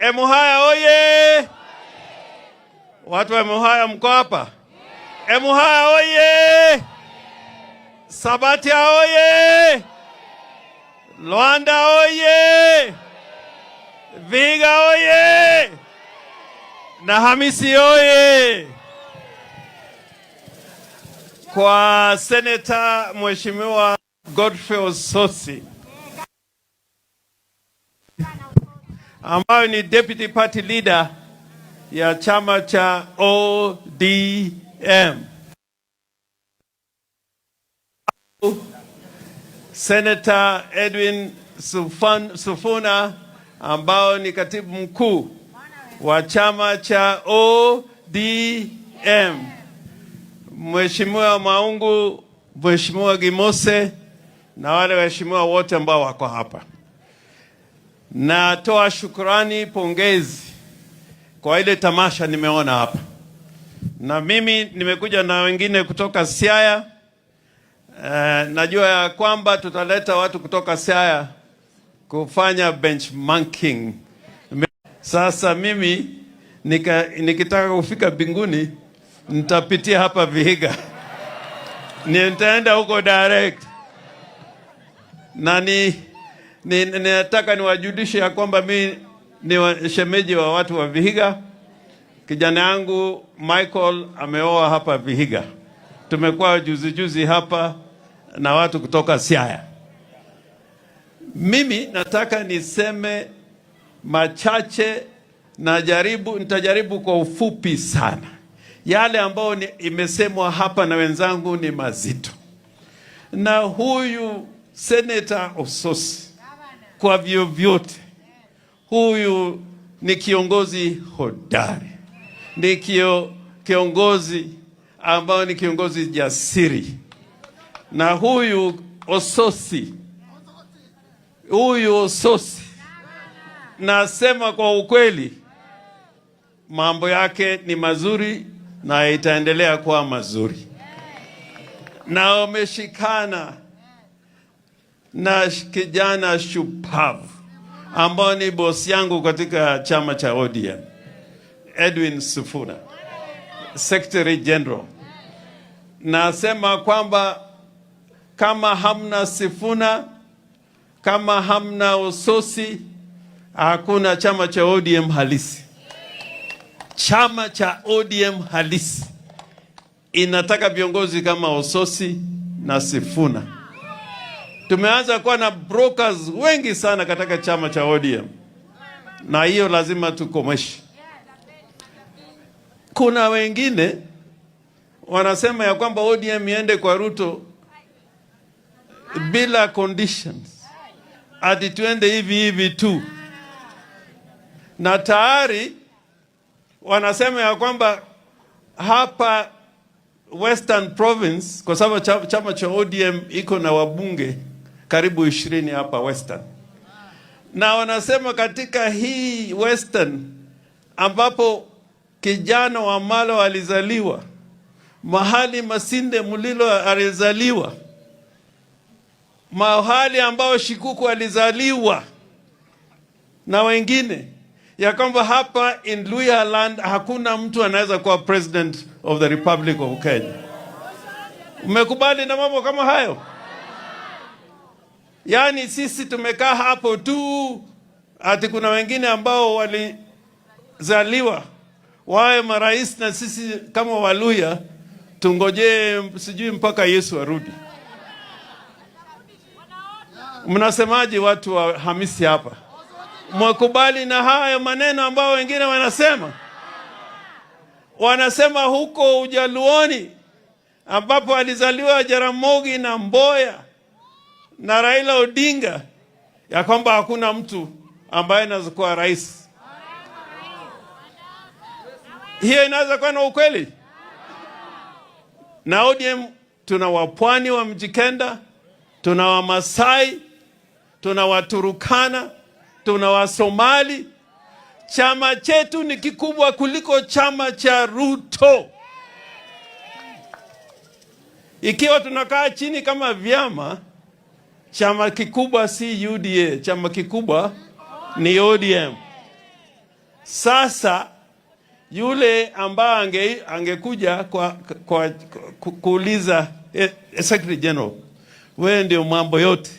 Emuhaya oye! Watu wa Emuhaya mko hapa? Emuhaya oye! Sabatia oye! Luanda oye! Vihiga oye! Na Hamisi oye! Kwa Senator Mheshimiwa Godfrey Osotsi ambayo ni Deputy Party Leader ya chama cha ODM. Senator Edwin Sifuna ambao ni katibu mkuu wa chama cha ODM. Mheshimiwa Maungu, Mheshimiwa Gimose na wale waheshimiwa wote ambao wako hapa. Natoa shukrani, pongezi kwa ile tamasha nimeona hapa. Na mimi nimekuja na wengine kutoka Siaya. Najua ya kwamba tutaleta watu kutoka Siaya kufanya benchmarking. Sasa mimi nikitaka kufika mbinguni nitapitia hapa Vihiga. Nitaenda huko direct. Na nataka niwajulishe ya kwamba mimi ni shemeji wa watu wa Vihiga. Kijana yangu Michael ameoa hapa Vihiga. Tumekuwa juzi hapa na watu kutoka Siaya. Mimi nataka niseme machache, nitajaribu kwa ufupi sana. Yale ambao imesemwa hapa na wenzangu ni mazito. Na huyu Senator Osotsi kwa vyovyote, huyu ni kiongozi hodari. Ni kiongozi ambao ni kiongozi jasiri. Na huyu Osotsi, nasema kwa ukweli, mambo yake ni mazuri na itaendelea kuwa mazuri. Na wameshikana na kijana shupavu ambao ni bosi yangu katika chama cha ODM, Edwin Sifuna, Secretary General. Nasema kwamba kama hamna Sifuna, kama hamna Osotsi, hakuna chama cha ODM halisi. Chama cha ODM halisi inataka viongozi kama Osotsi na Sifuna. Tumeanza kuwa na brokers wengi sana katika chama cha ODM. Na hiyo lazima tukomeshe. Kuna wengine wanasema ya kwamba ODM iende kwa Ruto bila conditions. Ati tuende hivi tu. Na tayari wanasema ya kwamba hapa Western Province, kwa sababu chama cha ODM iko na wabunge karibu 20 hapa Western. Na wanasema katika hii Western ambapo kijana wa Malo alizaliwa, mahali Masinde Mulilo alizaliwa, mahali ambao Shikuku alizaliwa na wengine, ya kwamba hapa in Luhya land hakuna mtu anaweza kuwa president of the Republic of Kenya. Umekubali na mambo kama hayo? Yani sisi tumekaa hapo tu, ati kuna wengine ambao walizaliwa wawe marais na sisi kama Waluhya tungojee sijui mpaka Yesu arudi. Mnasemaje watu wa Hamisi hapa? Mwakubali na hayo maneno ambao wengine wanasema? Wanasema huko Ujaluoni ambapo alizaliwa Jaramogi na Mboya na Raila Odinga, ya kwamba hakuna mtu ambaye anaweza kuwa rais. Hiyo inaweza kuwa na ukweli? Na ODM tuna Wapwani wa Mjikenda, tuna Wamasai, tuna Waturukana, tuna Wasomali. Chama chetu ni kikubwa kuliko chama cha Ruto. Ikiwa tunakaa chini kama vyama, chama kikubwa si UDA, chama kikubwa ni ODM. Sasa yule ambaye angekuja kuuliza Secretary General, wewe ndio mambo yote,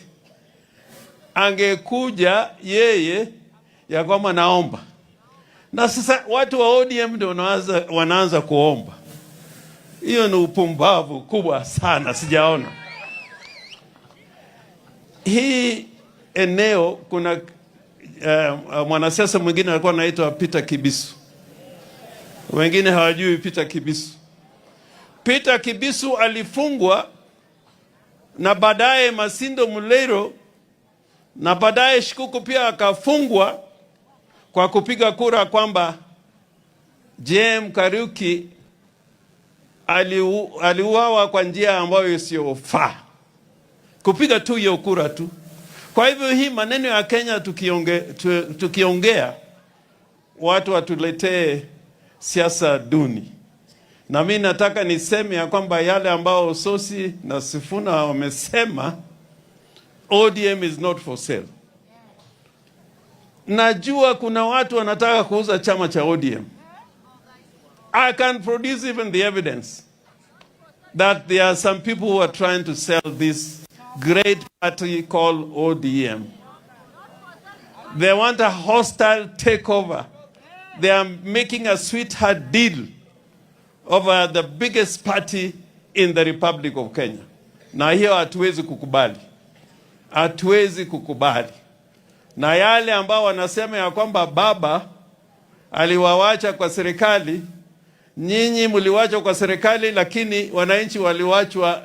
angekuja yeye ya kwamba naomba. Na sasa watu wa ODM ndio wanaanza kuomba. Hiyo ni upumbavu kubwa sana, sijaona. Hii eneo kuna mwanasiasa mwingine alikuwa anaitwa Peter Kibisu. Wengine hawajui Peter Kibisu. Peter Kibisu alifungwa na baadaye Masindo Muliro na baadaye Shikuku pia akafungwa kwa kupiga kura kwamba JM Kariuki aliuawa kwa njia ambayo isiyofaa. Kupiga tu hiyo kura tu. Kwa hivyo hii maneno ya Kenya tukiongea watu watuletee siasa duni. Na mimi nataka niseme ya kwamba yale ambao Sosi na Sifuna wamesema, ODM is not for sale. Najua kuna watu wanataka kuuza chama cha ODM. I can produce even the evidence that there are some people who are trying to sell this great party called ODM. They want a hostile takeover. They are making a sweetheart deal over the biggest party in the Republic of Kenya. Na hiyo hatuwezi kukubali. Hatuwezi kukubali. Na yale ambao wanasema ya kwamba baba aliwawacha kwa serikali, nyinyi mliwachwa kwa serikali lakini wananchi waliwachwa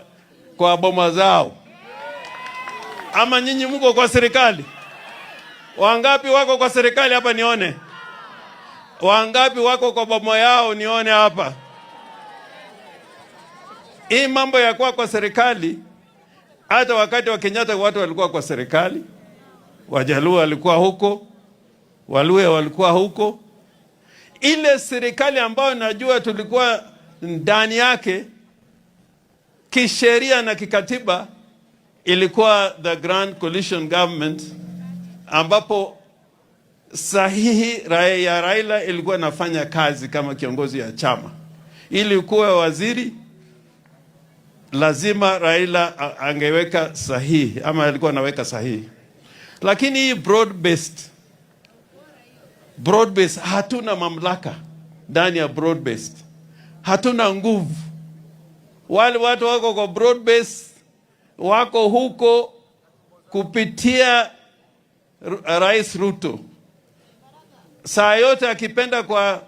kwa boma zao. Ama nyinyi mko kwa serikali? Wangapi wako kwa serikali hapa nione? Wangapi wako kwa boma yao nione hapa? Hii mambo ya kwa serikali, hata wakati wa Kenyatta watu walikuwa kwa serikali. Wajaluo walikuwa huko, Waluhya walikuwa huko. Ile serikali ambayo najua tulikuwa ndani yake kisheria na kikatiba ilikuwa the Grand Coalition Government, ambapo sahihi ya Raila ilikuwa nafanya kazi kama kiongozi ya chama. Ili kuwa waziri lazima Raila angeweka sahihi, ama alikuwa anaweka sahihi. Lakini hii broad based hatuna mamlaka ndani ya broad based. Hatuna nguvu. Wale watu wako kwa broad based wako huko kupitia Rais Ruto. Saa yote akipenda kwa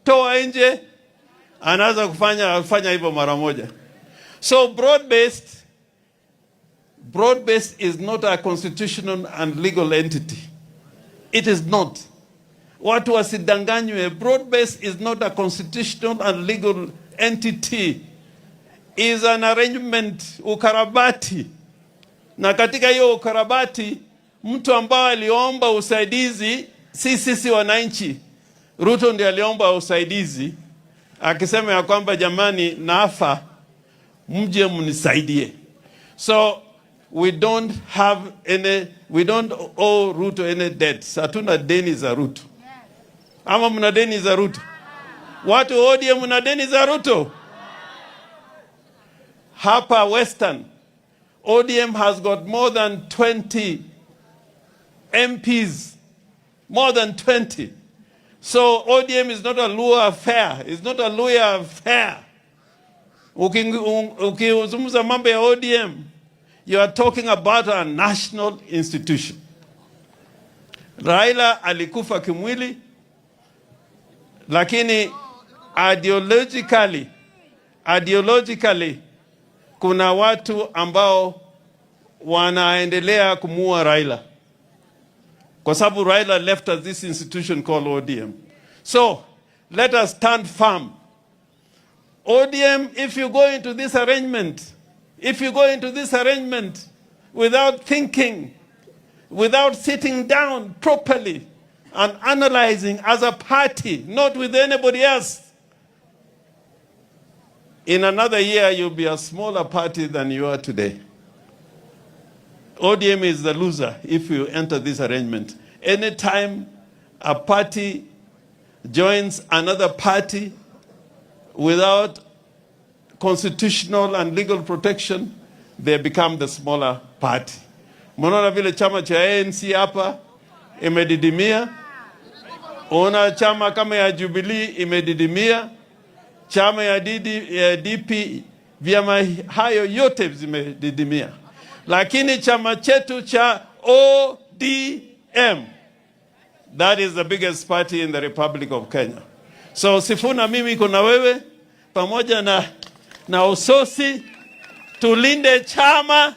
toa nje anaanza kufanya hivyo mara moja. So broad based is not a constitutional and legal entity. It is not. Watu wasidanganywe. Broad based is not a constitutional and legal entity. Is an arrangement, ukarabati. Na katika hiyo ukarabati, mtu ambaye aliomba usaidizi, sisi wananchi, Ruto ndiye aliomba usaidizi, akisema ya kwamba jamani nafa, mje mnisaidie. So we don't owe Ruto any debts. Hatuna deni za Ruto. Ama mna deni za Ruto? Watu ODM mna deni za Ruto? Hapa Western, ODM has got more than 20 MPs. More than 20. So ODM is not a Luo affair. It's not a Luo affair. Ukizungumza mambo ya ODM, you are talking about a national institution. Raila alikufa kimwili, lakini ideologically kuna watu ambao wanaendelea kumuua Raila. Kwa sababu Raila left us this institution called ODM. So, let us stand firm. ODM, if you go into this arrangement without thinking, without sitting down properly and analyzing as a party, not with anybody else, in another year you'll be a smaller party than you are today. ODM is the loser if you enter this arrangement. Anytime a party joins another party without constitutional and legal protection, they become the smaller party. Mnaona vile chama cha ANC hapa imedidimia. Ona chama kama ya Jubilee imedidimia. Chama ya DP, vyama hayo yote zimedidimia. Lakini chama chetu cha ODM, that is the biggest party in the Republic of Kenya. So Sifuna, mimi kuna wewe pamoja na Ososi, tulinde chama.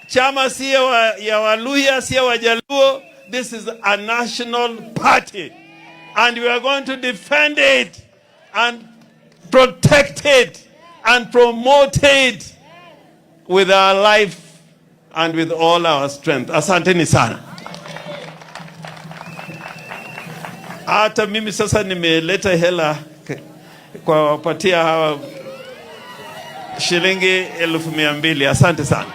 Chama siyo ya Waluhya, siyo Wajaluo. This is a national party, and we are going to defend it and protect it and promote it with our life and with all our strength. Asanteni sana. Hata mimi sasa nimeleta hela kwa wapatia hawa shilingi 200,000. Asante sana.